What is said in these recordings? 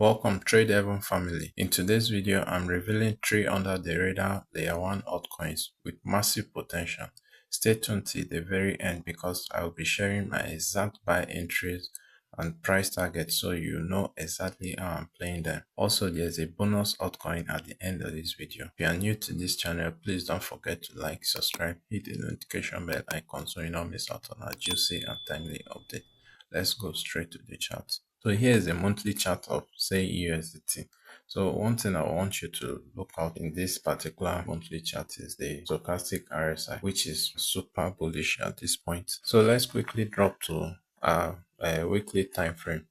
Welcome TradeHaven family. In today's video, I'm revealing 3 under the radar layer 1 altcoins with massive potential. Stay tuned till the very end because I will be sharing my exact buy entries and price targets so you know exactly how I'm playing them. Also, there's a bonus altcoin at the end of this video. If you are new to this channel, please don't forget to like, subscribe, hit the notification bell icon so you don't miss out on our juicy and timely update. Let's go straight to the chart. So here is a monthly chart of SEI USDT. So one thing I want you to look out in this particular monthly chart is the stochastic RSI, which is super bullish at this point. So let's quickly drop to a weekly time frame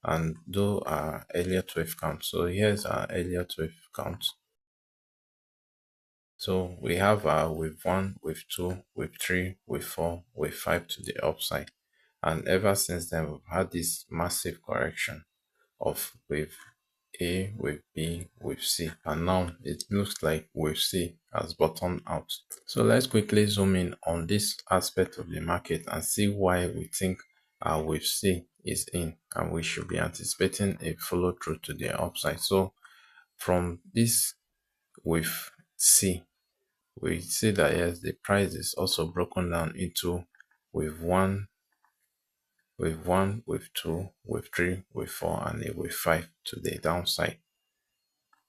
and do our earlier 12 count. So here's our earlier 12 count. So we have wave 1, wave 2, wave 3, wave 4, wave 5 to the upside. And ever since then, we've had this massive correction of wave A, wave B, wave C. And now it looks like wave C has bottomed out. So let's quickly zoom in on this aspect of the market and see why we think our wave C is in and we should be anticipating a follow through to the upside. So from this wave C, we see that yes, the price is also broken down into wave 1, wave 2, wave 3, wave 4, and a wave 5 to the downside.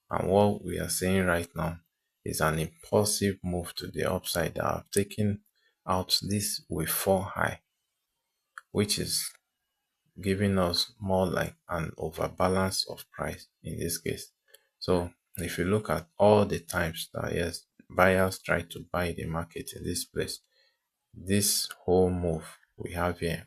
And what we are seeing right now is an impulsive move to the upside that have taken out this wave 4 high, which is giving us more like an overbalance of price in this case. So if you look at all the times that yes, buyers try to buy the market in this place, this whole move we have here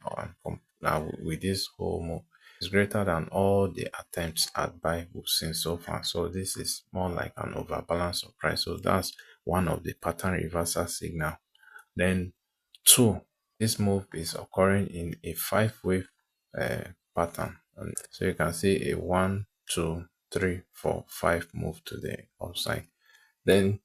with this whole move is greater than all the attempts at buy we've seen so far. So this is more like an overbalance of price. So that's one of the pattern reversal signal. Then 2, this move is occurring in a 5-wave pattern. And so you can see a 1, 2, 3, 4, 5 move to the upside. Then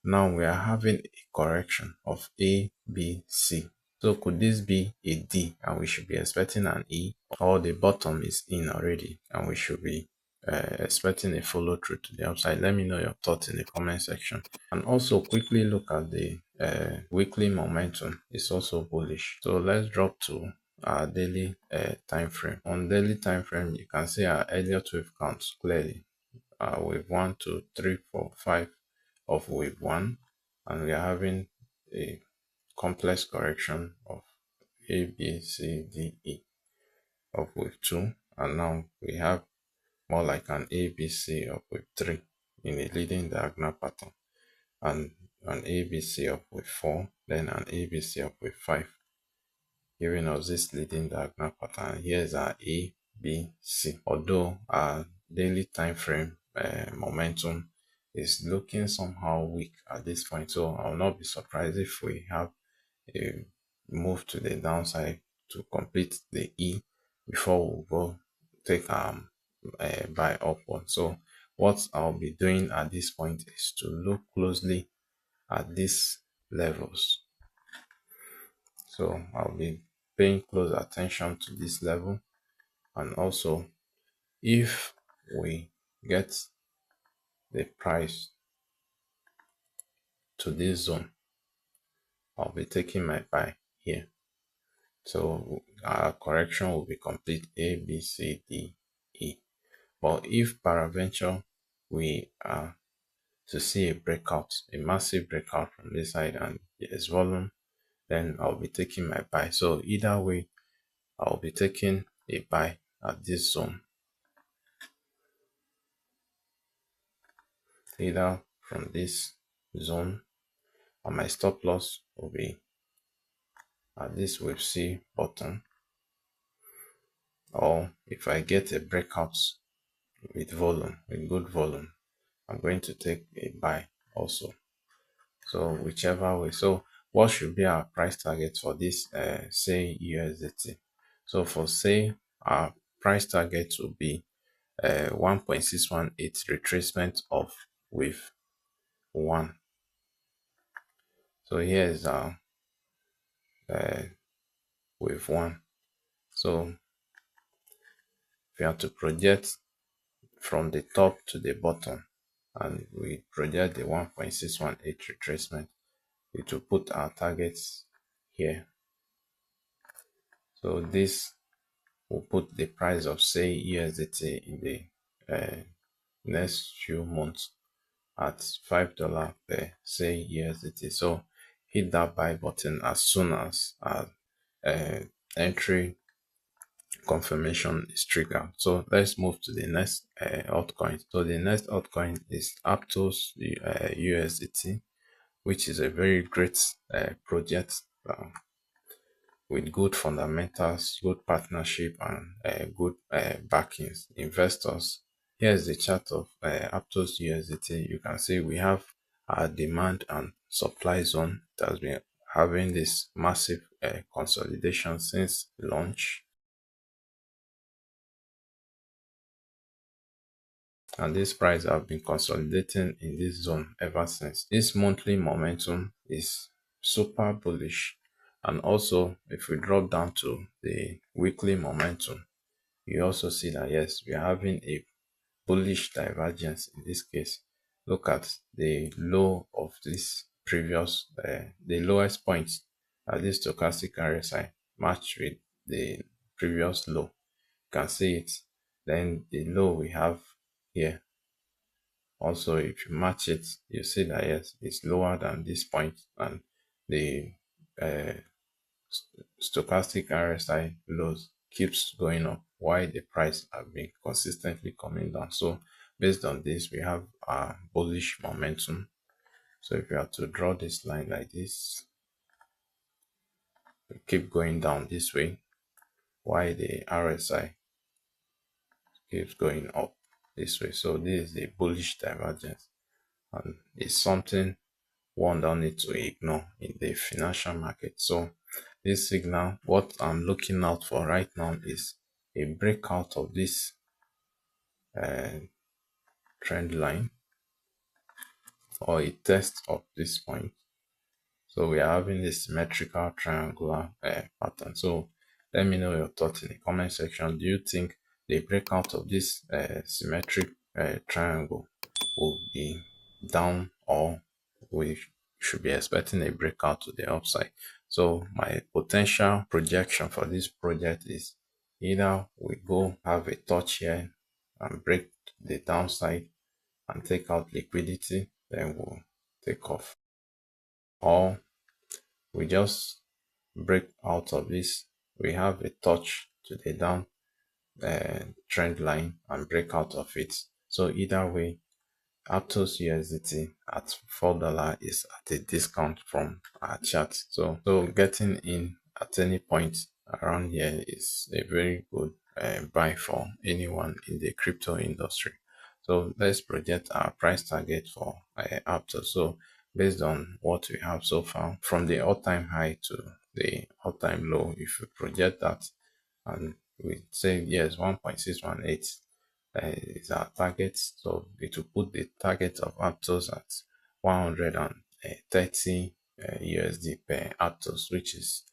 now we are having a correction of A, B, C. So could this be a D and we should be expecting an E, or the bottom is in already and we should be expecting a follow through to the upside? Let me know your thoughts in the comment section. And also quickly look at the weekly momentum. It's also bullish. So let's drop to our daily time frame. On daily time frame, you can see our earlier 12 counts clearly. Wave 1, 2, 3, 4, 5 of wave 1, and we are having a complex correction of A, B, C, D, E of wave 2, and now we have more like an ABC of wave 3 in a leading diagonal pattern, and an ABC of wave 4, then an ABC of wave 5, giving us this leading diagonal pattern. Here's our A, B, C. Although our daily time frame momentum is looking somehow weak at this point, so I'll not be surprised if we have a move to the downside to complete the E before we go take a buy upward. So what I'll be doing at this point is to look closely at these levels. So I'll be paying close attention to this level, and also if we get the price to this zone, I'll be taking my buy here. So our correction will be complete A, B, C, D, E. But if peradventure we are to see a breakout, a massive breakout from this side and there's volume, then I'll be taking my buy. So either way, I'll be taking a buy at this zone. Either from this zone, and my stop loss will be at this wave C bottom, or if I get a breakout with volume, with good volume, I'm going to take a buy also. So whichever way. So what should be our price target for this SEI USDT? So for SEI, our price target will be 1.618 retracement of wave 1. So here is our wave 1. So if you have to project from the top to the bottom and we project the 1.618 retracement, it will put our targets here. So this will put the price of say USDT in the next few months at $5 per say USDT. So hit that buy button as soon as entry confirmation is triggered. So let's move to the next altcoin. So the next altcoin is Aptos USDT, which is a very great project with good fundamentals, good partnership, and good backings, investors. Here's the chart of Aptos USDT. You can see we have our demand and supply zone that has been having this massive consolidation since launch. And this price have been consolidating in this zone ever since. This monthly momentum is super bullish. And also, if we drop down to the weekly momentum, you also see that yes, we are having a bullish divergence in this case. Look at the low of this previous, the lowest point at this stochastic RSI matched with the previous low. You can see it. Then the low we have here. Also, if you match it, you see that yes, it's lower than this point, and the uh, stochastic RSI lows keeps going up while the price have been consistently coming down. So based on this, we have a bullish momentum. So if you have to draw this line like this, we keep going down this way while the RSI keeps going up this way. So this is the bullish divergence, and it's something one don't need to ignore in the financial market. So this signal, what I'm looking out for right now is a breakout of this trend line or a test of this point. So we are having this symmetrical triangular pattern. So let me know your thoughts in the comment section. Do you think the breakout of this symmetric triangle will be down, or we should be expecting a breakout to the upside? So my potential projection for this project is either we go have a touch here and break the downside and take out liquidity, then we'll take off, or we just break out of this, we have a touch to the down trend line and break out of it. So either way, Aptos USDT at $4 is at a discount from our chart. So getting in at any point around here is a very good buy for anyone in the crypto industry. So let's project our price target for Aptos. So based on what we have so far, from the all-time high to the all-time low, if we project that and we say yes, 1.618 is our target. So it will put the target of Aptos at 130 USD per Aptos, which is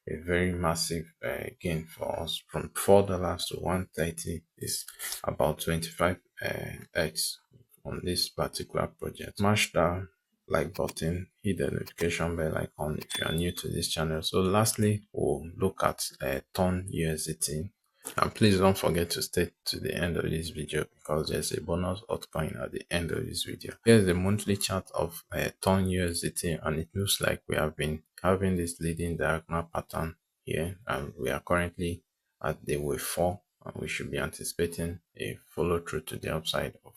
a very massive gain for us. From $4 to 130 is about 25x on this particular project. Smash that like button, hit the notification bell icon if you are new to this channel. So lastly, we'll look at Ton USDT. And please don't forget to stay to the end of this video because there's a bonus altcoin at the end of this video. Here's the monthly chart of Ton USDT, and it looks like we have been having this leading diagonal pattern here, and we are currently at the wave 4, and we should be anticipating a follow through to the upside of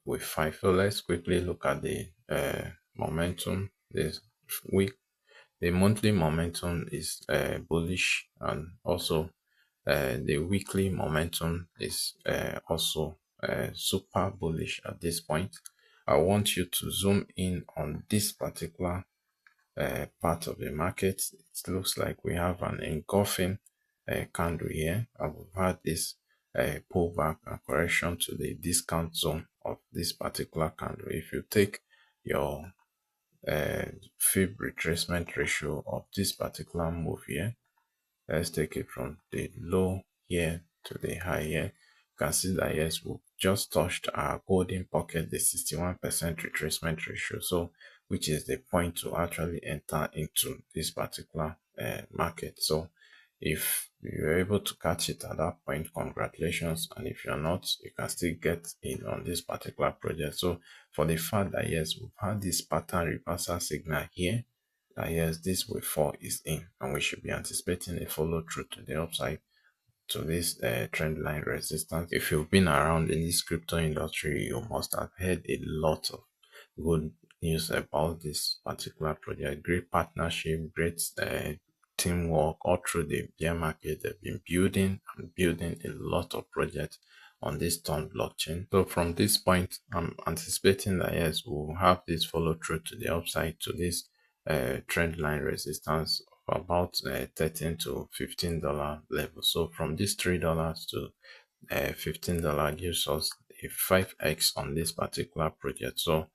wave 5. So let's quickly look at the momentum this week. The monthly momentum is bullish, and also the weekly momentum is also super bullish at this point. I want you to zoom in on this particular part of the market. It looks like we have an engulfing candle here, and we've had this pullback and correction to the discount zone of this particular candle. If you take your fib retracement ratio of this particular move here, let's take it from the low here to the high here. You can see that yes, we'll just touched our golden pocket, the 61% retracement ratio. So, which is the point to actually enter into this particular market. So, if you're able to catch it at that point, congratulations. And if you're not, you can still get in on this particular project. So, for the fact that yes, we've had this pattern reversal signal here, that yes, this wave 4 is in, and we should be anticipating a follow through to the upside to this trend line resistance. If you've been around in this crypto industry, you must have heard a lot of good news about this particular project. Great partnership, great teamwork all through the bear market. They've been building and building a lot of projects on this Ton blockchain. So from this point, I'm anticipating that yes, we'll have this follow through to the upside to this trend line resistance of about $13 to $15 level. So from this $3 to $15 gives us a 5x on this particular project. So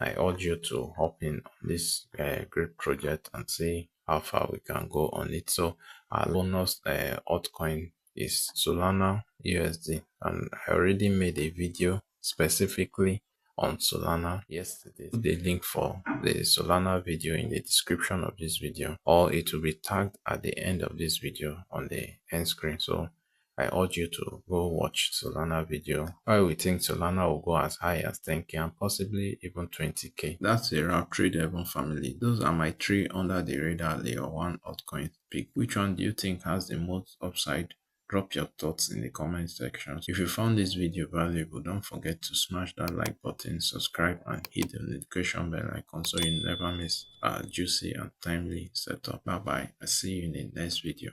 I urge you to hop in on this great project and see how far we can go on it. So our bonus altcoin is Solana USD, and I already made a video specifically on Solana yesterday. Put the link for the Solana video in the description of this video, or it will be tagged at the end of this video on the end screen. So I urge you to go watch Solana video. Why we think Solana will go as high as 10k and possibly even 20k. That's a wrap, TradeHaven family. Those are my 3 under the radar layer 1 altcoins pick. Which one do you think has the most upside? Drop your thoughts in the comment section. If you found this video valuable, don't forget to smash that like button, subscribe, and hit the notification bell icon so you never miss our juicy and timely setup. Bye bye. I see you in the next video.